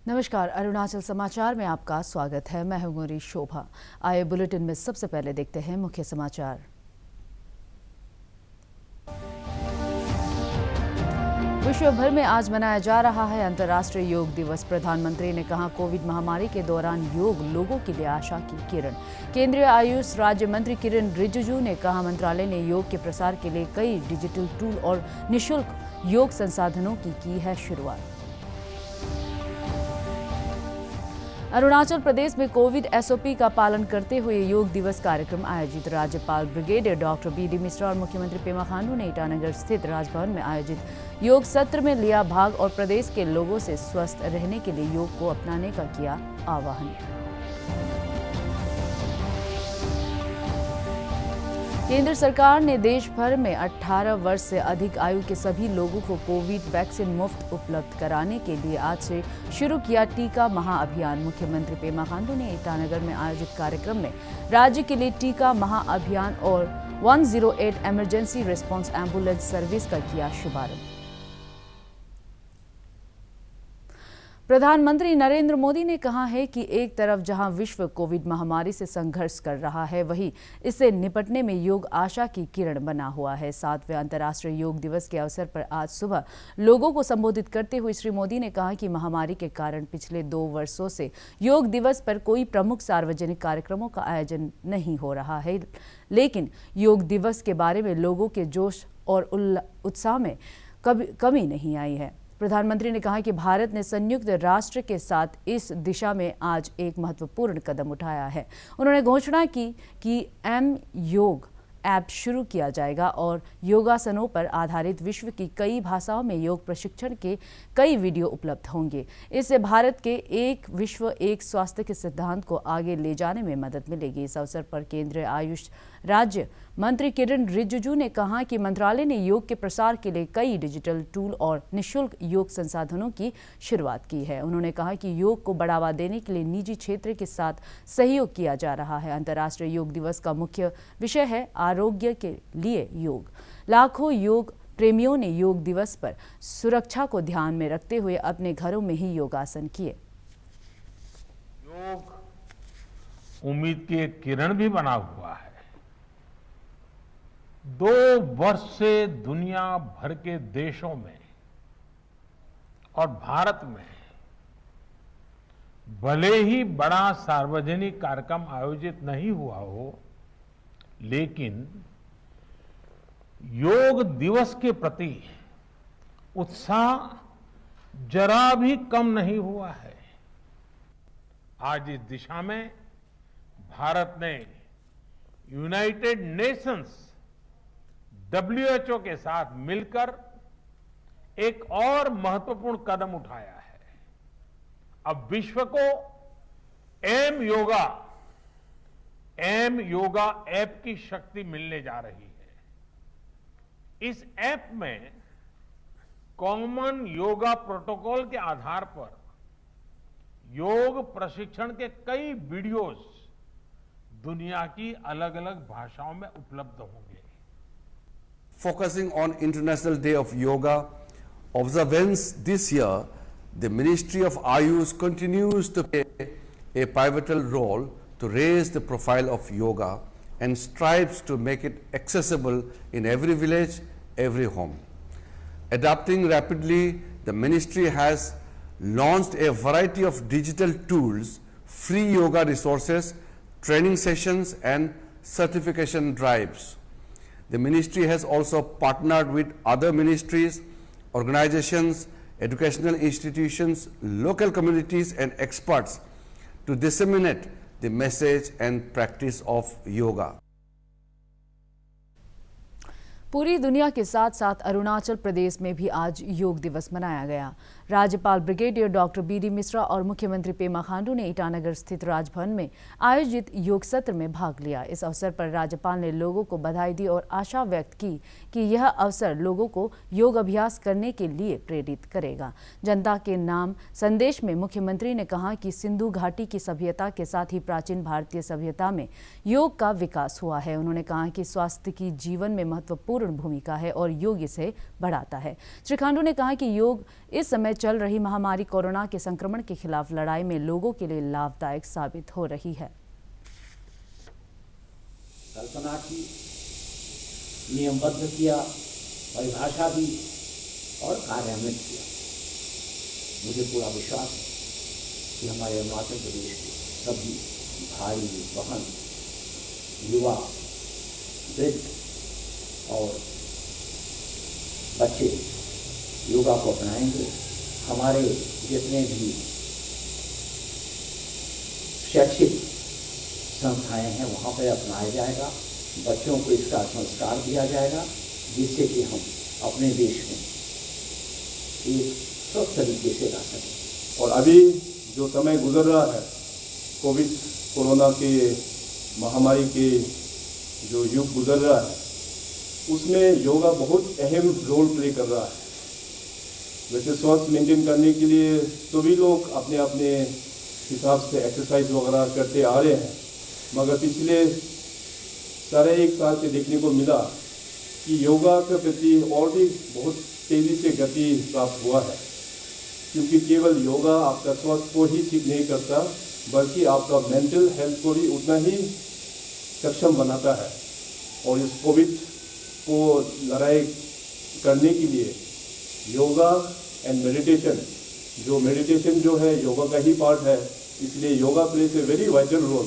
नमस्कार, अरुणाचल समाचार में आपका स्वागत है। मैं हूं गोरी शोभा। आए बुलेटिन में सबसे पहले देखते हैं मुख्य समाचार। विश्व भर में आज मनाया जा रहा है अंतर्राष्ट्रीय योग दिवस। प्रधानमंत्री ने कहा, कोविड महामारी के दौरान योग लोगों के लिए आशा की किरण। केंद्रीय आयुष राज्य मंत्री किरण रिजिजू ने कहा, मंत्रालय ने योग के प्रसार के लिए कई डिजिटल टूल और निःशुल्क योग संसाधनों की है शुरुआत। अरुणाचल प्रदेश में कोविड एसओपी का पालन करते हुए योग दिवस कार्यक्रम आयोजित। राज्यपाल ब्रिगेडियर डॉक्टर बी.डी. मिश्रा और मुख्यमंत्री पेमा खांडू ने ईटानगर स्थित राजभवन में आयोजित योग सत्र में लिया भाग और प्रदेश के लोगों से स्वस्थ रहने के लिए योग को अपनाने का किया आह्वान। केंद्र सरकार ने देश भर में 18 वर्ष से अधिक आयु के सभी लोगों को कोविड वैक्सीन मुफ्त उपलब्ध कराने के लिए आज से शुरू किया टीका महाअभियान। मुख्यमंत्री पेमा खांडू ने ईटानगर में आयोजित कार्यक्रम में राज्य के लिए टीका महाअभियान और 108 इमरजेंसी रिस्पांस एम्बुलेंस सर्विस का किया शुभारंभ। प्रधानमंत्री नरेंद्र मोदी ने कहा है कि एक तरफ जहां विश्व कोविड महामारी से संघर्ष कर रहा है, वहीं इससे निपटने में योग आशा की किरण बना हुआ है। 7वें अंतर्राष्ट्रीय योग दिवस के अवसर पर आज सुबह लोगों को संबोधित करते हुए श्री मोदी ने कहा कि महामारी के कारण पिछले 2 वर्षों से योग दिवस पर कोई प्रमुख सार्वजनिक कार्यक्रमों का आयोजन नहीं हो रहा है, लेकिन योग दिवस के बारे में लोगों के जोश और उत्साह में कमी नहीं आई है। प्रधानमंत्री ने कहा कि भारत ने संयुक्त राष्ट्र के साथ इस दिशा में आज एक महत्वपूर्ण कदम उठाया है। उन्होंने घोषणा की कि एम योग ऐप शुरू किया जाएगा और योगासनों पर आधारित विश्व की कई भाषाओं में योग प्रशिक्षण के कई वीडियो उपलब्ध होंगे। इससे भारत के एक विश्व एक स्वास्थ्य के सिद्धांत को आगे ले जाने में मदद मिलेगी। इस अवसर पर केंद्रीय आयुष राज्य मंत्री किरण रिजिजू ने कहा कि मंत्रालय ने योग के प्रसार के लिए कई डिजिटल टूल और निःशुल्क योग संसाधनों की शुरुआत की है। उन्होंने कहा कि योग को बढ़ावा देने के लिए निजी क्षेत्र के साथ सहयोग किया जा रहा है। अंतर्राष्ट्रीय योग दिवस का मुख्य विषय है आरोग्य के लिए योग। लाखों योग प्रेमियों ने योग दिवस पर सुरक्षा को ध्यान में रखते हुए अपने घरों में ही योगासन किए। योग उम्मीद की एक किरण भी बना हुआ है। 2 वर्ष से दुनिया भर के देशों में और भारत में भले ही बड़ा सार्वजनिक कार्यक्रम आयोजित नहीं हुआ हो, लेकिन योग दिवस के प्रति उत्साह जरा भी कम नहीं हुआ है। आज इस दिशा में भारत ने यूनाइटेड नेशंस WHO के साथ मिलकर एक और महत्वपूर्ण कदम उठाया है। अब विश्व को एम योगा ऐप की शक्ति मिलने जा रही है। इस ऐप में कॉमन योगा प्रोटोकॉल के आधार पर योग प्रशिक्षण के कई वीडियोस दुनिया की अलग-अलग भाषाओं में उपलब्ध होंगे। Focusing on International Day of Yoga observance this year, the Ministry of Ayush continues to play a pivotal role to raise the profile of yoga and strives to make it accessible in every village, every home. Adapting rapidly, the ministry has launched a variety of digital tools, free yoga resources, training sessions and certification drives. The ministry has also partnered with other ministries, organizations, educational institutions, local communities and experts to disseminate the message and practice of yoga. पूरी दुनिया के साथ साथ अरुणाचल प्रदेश में भी आज योग दिवस मनाया गया। राज्यपाल ब्रिगेडियर डॉक्टर बी.डी. मिश्रा और मुख्यमंत्री पेमा खांडू ने ईटानगर स्थित राजभवन में आयोजित योग सत्र में भाग लिया। इस अवसर पर राज्यपाल ने लोगों को बधाई दी और आशा व्यक्त की कि यह अवसर लोगों को योग अभ्यास करने के लिए प्रेरित करेगा। जनता के नाम संदेश में मुख्यमंत्री ने कहा कि सिंधु घाटी की सभ्यता के साथ ही प्राचीन भारतीय सभ्यता में योग का विकास हुआ है। उन्होंने कहा कि स्वास्थ्य की जीवन में महत्वपूर्ण महत्वपूर्ण भूमिका है और योग इसे बढ़ाता है। श्री खांडू ने कहा कि योग इस समय चल रही महामारी कोरोना के संक्रमण के खिलाफ लड़ाई में लोगों के लिए लाभदायक साबित हो रही है। कल्पना की, नियमबद्ध किया, परिभाषा दी और कार्यान्वित किया। मुझे पूरा विश्वास है कि हमारे अरुणाचल प्रदेश के सभी भाई बहन, युवा, वृद्ध और बच्चे योगा को अपनाएंगे। हमारे जितने भी शैक्षिक संस्थाएं हैं वहाँ पर अपनाया जाएगा। बच्चों को इसका संस्कार दिया जाएगा जिससे कि हम अपने देश में एक स्वस्थ तरीके से रह सकें। और अभी जो समय गुजर रहा है, कोरोना के महामारी के जो युग गुजर रहा है, उसमें योगा बहुत अहम रोल प्ले कर रहा है। वैसे स्वास्थ्य मेंटेन करने के लिए सभी लोग अपने अपने हिसाब से एक्सरसाइज वगैरह करते आ रहे हैं, मगर पिछले 1.5 साल से देखने को मिला कि योगा के प्रति और भी बहुत तेज़ी से गति प्राप्त हुआ है, क्योंकि केवल योगा आपका स्वास्थ्य को ही ठीक नहीं करता बल्कि आपका मेंटल हेल्थ को भी उतना ही सक्षम बनाता है। और इस कोविड को लड़ाई करने के लिए योगा एंड मेडिटेशन जो है योगा का ही पार्ट है, इसलिए yoga plays a very vital role.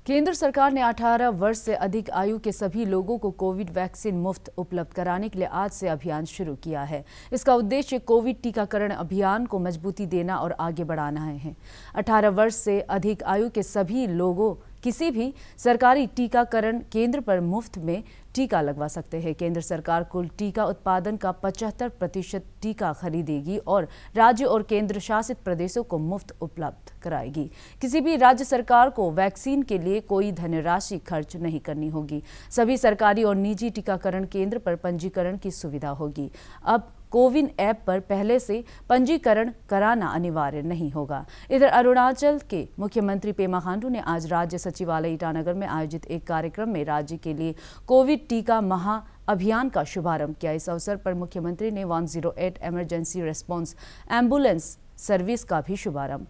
केंद्र सरकार ने 18 वर्ष से अधिक आयु के सभी लोगों को कोविड वैक्सीन मुफ्त उपलब्ध कराने के लिए आज से अभियान शुरू किया है। इसका उद्देश्य कोविड टीकाकरण अभियान को मजबूती देना और आगे बढ़ाना है। 18 वर्ष से अधिक आयु के सभी लोगों किसी भी सरकारी टीकाकरण केंद्र पर मुफ्त में टीका लगवा सकते हैं। केंद्र सरकार कुल टीका उत्पादन का 75% टीका खरीदेगी और राज्य और केंद्र शासित प्रदेशों को मुफ्त उपलब्ध कराएगी। किसी भी राज्य सरकार को वैक्सीन के लिए कोई धनराशि खर्च नहीं करनी होगी। सभी सरकारी और निजी टीकाकरण केंद्र पर पंजीकरण की सुविधा होगी। अब कोविन ऐप पर पहले से पंजीकरण कराना अनिवार्य नहीं होगा। इधर अरुणाचल के मुख्यमंत्री पेमा खांडू ने आज राज्य सचिवालय ईटानगर में आयोजित एक कार्यक्रम में राज्य के लिए कोविड टीका महा अभियान का शुभारंभ किया। इस अवसर पर मुख्यमंत्री ने 108 इमरजेंसी रिस्पांस एम्बुलेंस सर्विस का भी शुभारंभ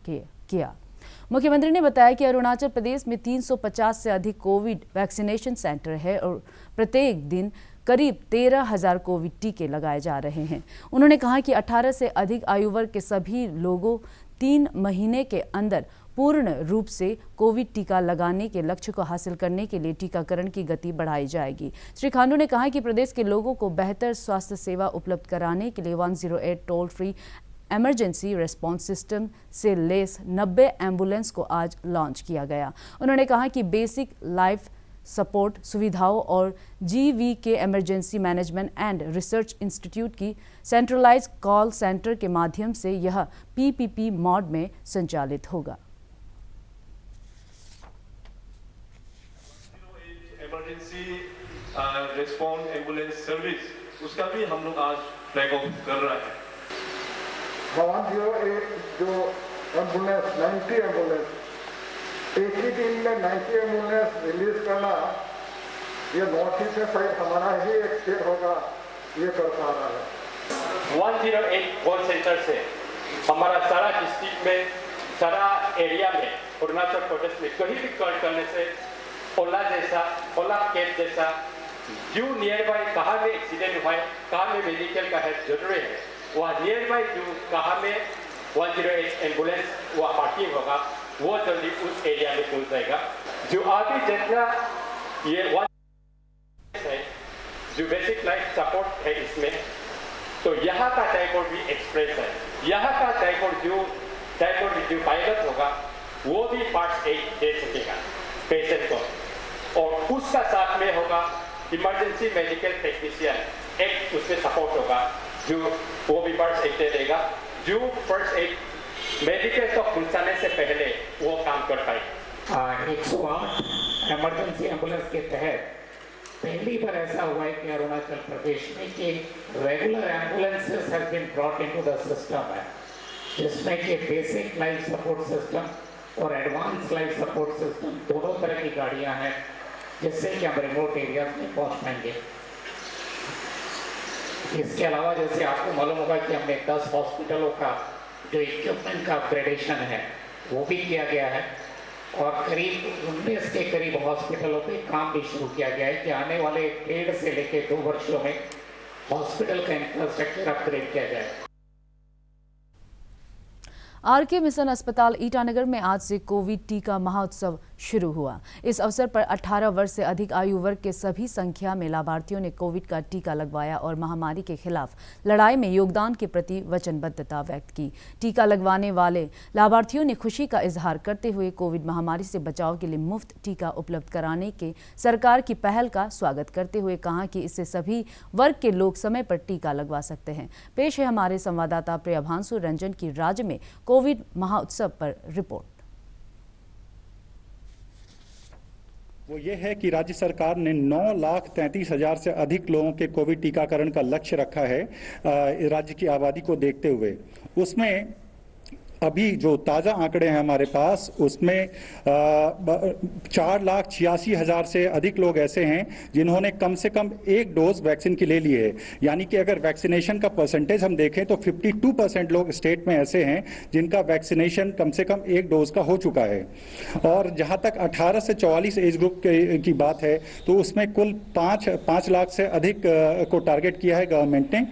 किया। मुख्यमंत्री ने बताया कि अरुणाचल प्रदेश में 350 से अधिक कोविड वैक्सीनेशन सेंटर है और प्रत्येक दिन करीब 13,000 कोविड टीके लगाए जा रहे हैं। उन्होंने कहा कि 18 से अधिक आयु वर्ग के सभी लोगों 3 महीने के अंदर पूर्ण रूप से कोविड टीका लगाने के लक्ष्य को हासिल करने के लिए टीकाकरण की गति बढ़ाई जाएगी। श्री खांडू ने कहा कि प्रदेश के लोगों को बेहतर स्वास्थ्य सेवा उपलब्ध कराने के लिए 108 toll free emergency response system से लेस 90 एम्बुलेंस को आज लॉन्च किया गया। उन्होंने कहा कि बेसिक लाइफ सपोर्ट सुविधाओं और GVK emergency management and research institute की सेंट्रलाइज्ड कॉल सेंटर के माध्यम से यह PPP मोड में संचालित होगा। इमरजेंसी रिस्पॉन्स एम्बुलेंस सर्विस उसका भी हम लोग आज फ्लैग ऑफ कर रहा है। 108 जो एम्बुलेंस 90 एम्बुलेंस एक ही दिन में 90 एम्बुलेंस रिलीज करना, ये नॉर्थ ईस्ट में शायद हमारा ही एक स्टेट होगा ये कर पा रहा है। 108 कॉल सेंटर से हमारा सारा डिस्ट्रिक्ट में, सारा एरिया में, अरुणाचल प्रदेश में कहीं भी कॉल करने से ओला कैब जैसा जो नियर बाई कहाँ में एक्सीडेंट हुआ है, कहाँ में मेडिकल का हेल्प जरूरी है, वहाँ नियर बाई जो कहाँ में 108 एम्बुलेंस वहाँ पार्किंग होगा, वो जल्दी उस एरिया में पहुंच जाएगा। जो अभी जितना ये है जो बेसिक लाइफ सपोर्ट है इसमें, तो यहाँ का टाइफॉइड भी एक्सप्रेस है। यहाँ का टाइफॉइड जो पायलट होगा वो भी पार्ट 8 दे सकेगा पेशेंट को, और उसका साथ में होगा इमरजेंसी मेडिकल टेक्नीशियन एक उसमें सपोर्ट होगा जो वो भी फर्स्ट एड दे देगा, जो फर्स्ट एड मेडिकल को पहुंचाने से पहले वो काम कर पाए। 108 इमरजेंसी एम्बुलेंस के तहत पहली बार ऐसा हुआ है कि अरुणाचल प्रदेश में कि regular ambulances have been brought into the system है, जिसमें कि बेसिक लाइफ सपोर्ट सिस्टम और एडवांस लाइफ सपोर्ट सिस्टम दोनों तरह की गाड़ियां हैं, जिससे कि हम रिमोट एरिया में पहुंच पाएंगे। इसके अलावा जैसे आपको मालूम होगा कि हमने 10 हॉस्पिटलों का जो इक्विपमेंट का अपग्रेडेशन है वो भी किया गया है और करीब 19 के करीब हॉस्पिटलों पे काम भी शुरू किया गया है कि आने वाले 1.5 से लेकर 2 वर्षों में हॉस्पिटल का इंफ्रास्ट्रक्चर अपग्रेड किया जाए। आरके मिशन अस्पताल ईटानगर में आज से कोविड टीका महोत्सव शुरू हुआ। इस अवसर पर 18 वर्ष से अधिक आयु वर्ग के सभी संख्या में लाभार्थियों ने कोविड का टीका लगवाया और महामारी के खिलाफ लड़ाई में योगदान के प्रति वचनबद्धता व्यक्त की। टीका लगवाने वाले लाभार्थियों ने खुशी का इजहार करते हुए कोविड महामारी से बचाव के लिए मुफ्त टीका उपलब्ध कराने के सरकार की पहल का स्वागत करते हुए कहा कि इससे सभी वर्ग के लोग समय पर टीका लगवा सकते हैं। पेश है हमारे संवाददाता प्रियभांशु रंजन की राज्य में कोविड महोत्सव पर रिपोर्ट। वो ये है कि राज्य सरकार ने 9,33,000 से अधिक लोगों के कोविड टीकाकरण का लक्ष्य रखा है राज्य की आबादी को देखते हुए। उसमें अभी जो ताज़ा आंकड़े हैं हमारे पास उसमें 4,86,000 से अधिक लोग ऐसे हैं जिन्होंने कम से कम 1 डोज वैक्सीन की ले ली है। यानी कि अगर वैक्सीनेशन का परसेंटेज हम देखें तो 52% लोग स्टेट में ऐसे हैं जिनका वैक्सीनेशन कम से कम 1 डोज का हो चुका है। और जहां तक 18 से 44 एज ग्रुप की बात है तो उसमें कुल 5 लाख से अधिक को टारगेट किया है गवर्नमेंट ने।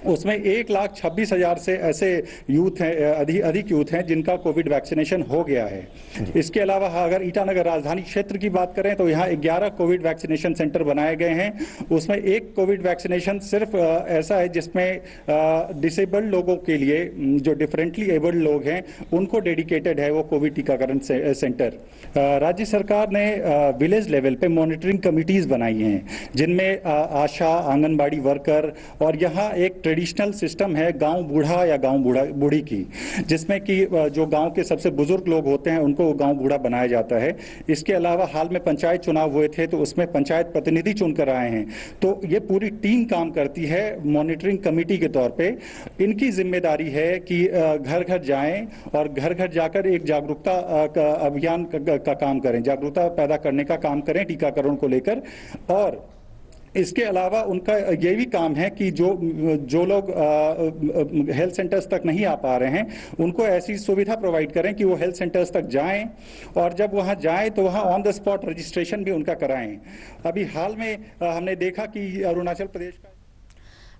उसमें 1,26,000 से ऐसे यूथ हैं, अधिक यूथ हैं जिनका कोविड वैक्सीनेशन हो गया है। इसके अलावा अगर ईटानगर राजधानी क्षेत्र की बात करें तो यहाँ 11 कोविड वैक्सीनेशन सेंटर बनाए गए हैं। उसमें एक कोविड वैक्सीनेशन सिर्फ ऐसा है जिसमें डिसेबल्ड लोगों के लिए, जो डिफरेंटली एबल्ड लोग हैं, उनको डेडिकेटेड है वो कोविड टीकाकरण सेंटर। राज्य सरकार ने विलेज लेवल पे मॉनिटरिंग कमिटीज बनाई हैं जिनमें आशा, आंगनबाड़ी वर्कर और यहाँ एक ट्रेडिशनल सिस्टम है गांव बूढ़ा या गांव बूढ़ी की, जिसमें कि जो गांव के सबसे बुजुर्ग लोग होते हैं उनको गांव बूढ़ा बनाया जाता है। इसके अलावा हाल में पंचायत चुनाव हुए थे तो उसमें पंचायत प्रतिनिधि चुनकर आए हैं। तो ये पूरी टीम काम करती है मॉनिटरिंग कमेटी के तौर पे। इनकी जिम्मेदारी है कि घर घर जाएं और घर घर जाकर एक जागरूकता अभियान का काम करें, जागरूकता पैदा करने का काम करें टीकाकरण को लेकर। और इसके अलावा उनका ये भी काम है कि जो लोग हेल्थ सेंटर्स तक नहीं आ पा रहे हैं उनको ऐसी सुविधा प्रोवाइड करें कि वो हेल्थ सेंटर्स तक जाएं और जब वहां जाएं तो वहां ऑन द स्पॉट रजिस्ट्रेशन भी उनका कराएं। अभी हाल में हमने देखा कि अरुणाचल प्रदेश का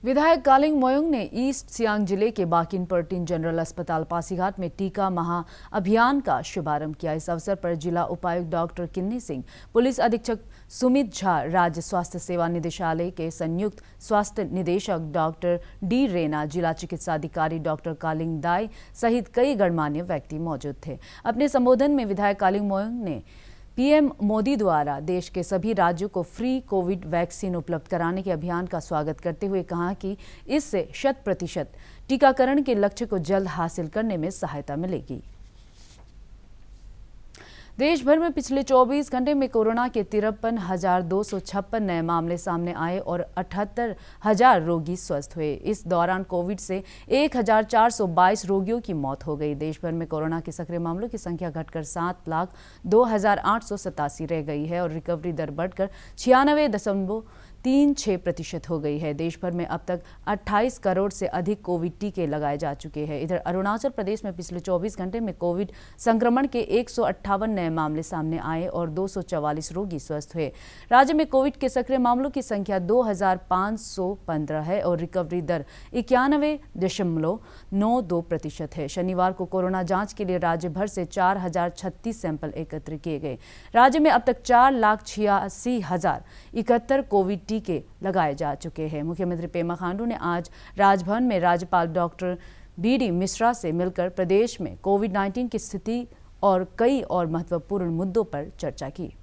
विधायक कालिंग मोयोंग ने ईस्ट सियांग जिले के बाकिन पर्टिन जनरल अस्पताल पासीघाट में टीका महा अभियान का शुभारंभ किया। इस अवसर पर जिला उपायुक्त डॉक्टर किन्नी सिंह, पुलिस अधीक्षक सुमित झा, राज्य स्वास्थ्य सेवा निदेशालय के संयुक्त स्वास्थ्य निदेशक डॉक्टर डी रेना, जिला चिकित्सा अधिकारी डॉक्टर कालिंग दाई सहित कई गणमान्य व्यक्ति मौजूद थे। अपने संबोधन में विधायक कालिंग मोयोंग ने पीएम मोदी द्वारा देश के सभी राज्यों को फ्री कोविड वैक्सीन उपलब्ध कराने के अभियान का स्वागत करते हुए कहा कि इससे 100% टीकाकरण के लक्ष्य को जल्द हासिल करने में सहायता मिलेगी। देश भर में पिछले 24 घंटे में कोरोना के 53,256 नए मामले सामने आए और 78,000 रोगी स्वस्थ हुए। इस दौरान कोविड से 1,422 रोगियों की मौत हो गई। देश भर में कोरोना के सक्रिय मामलों की संख्या घटकर 7,02,887 रह गई है और रिकवरी दर बढ़कर 96.36% हो गई है। देश भर में अब तक 28 करोड़ से अधिक कोविड टीके लगाए जा चुके हैं। इधर अरुणाचल प्रदेश में पिछले 24 घंटे में कोविड संक्रमण के 158 नए मामले सामने आए और 244 रोगी स्वस्थ हुए। राज्य में कोविड के सक्रिय मामलों की संख्या 2,515 है और रिकवरी दर 91.92% है। शनिवार को कोरोना जांच के लिए राज्य भर से 4,036 सैंपल एकत्र किए गए। राज्य में अब तक 4,86,071 कोविड टीके लगाए जा चुके हैं। मुख्यमंत्री पेमा खांडू ने आज राजभवन में राज्यपाल डॉक्टर बीडी मिश्रा से मिलकर प्रदेश में कोविड-19 की स्थिति और कई और महत्वपूर्ण मुद्दों पर चर्चा की।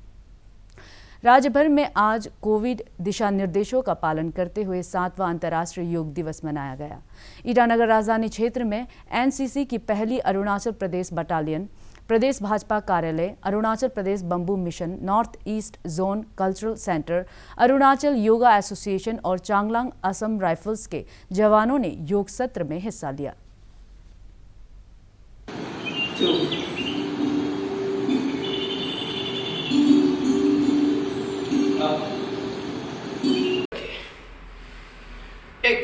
राज्य भर में आज कोविड दिशा निर्देशों का पालन करते हुए 7वां अंतर्राष्ट्रीय योग दिवस मनाया गया। ईटानगर राजधानी क्षेत्र में एनसीसी की पहली अरुणाचल प्रदेश बटालियन, प्रदेश भाजपा कार्यालय, Arunachal Pradesh bamboo mission, north east zone cultural centre, Arunachal yoga association और चांगलांग असम राइफल्स के जवानों ने योग सत्र में हिस्सा लिया। एक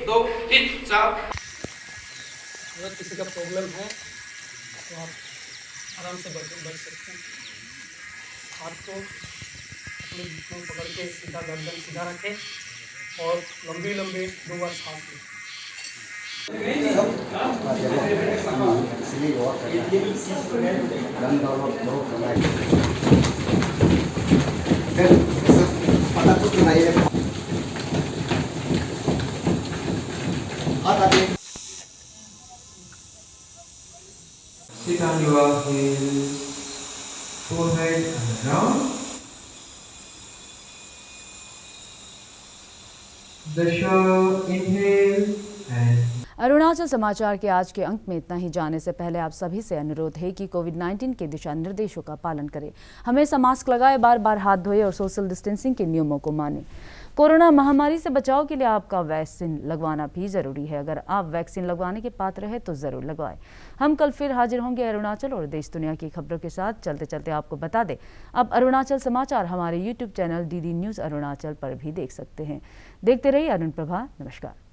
दो तीन चार। अगर किसी का प्रॉब्लम है तो आप आराम से बैठ सकते हैं। हाथ को अपने घुटनों में पकड़ के सीधा गर्दन सीधा रखें और लंबी लंबी 2 बार सांस लें। Sit on your heels, forehead and down. The show inhale and Arunachal समाचार के आज के अंक में इतना ही। जाने से पहले आप सभी से अनुरोध है कि कोविड-19 के दिशा निर्देशों का पालन करें, हमेशा मास्क लगाएं, बार बार हाथ धोएं और सोशल डिस्टेंसिंग के नियमों को मानें। कोरोना महामारी से बचाव के लिए आपका वैक्सीन लगवाना भी जरूरी है। अगर आप वैक्सीन लगवाने के पात्र हैं तो जरूर लगवाएं। हम कल फिर हाजिर होंगे अरुणाचल और देश दुनिया की खबरों के साथ। चलते चलते आपको बता दें, अब अरुणाचल समाचार हमारे YouTube channel DD news Arunachal पर भी देख सकते हैं। देखते रहिए अरुण प्रभा। नमस्कार।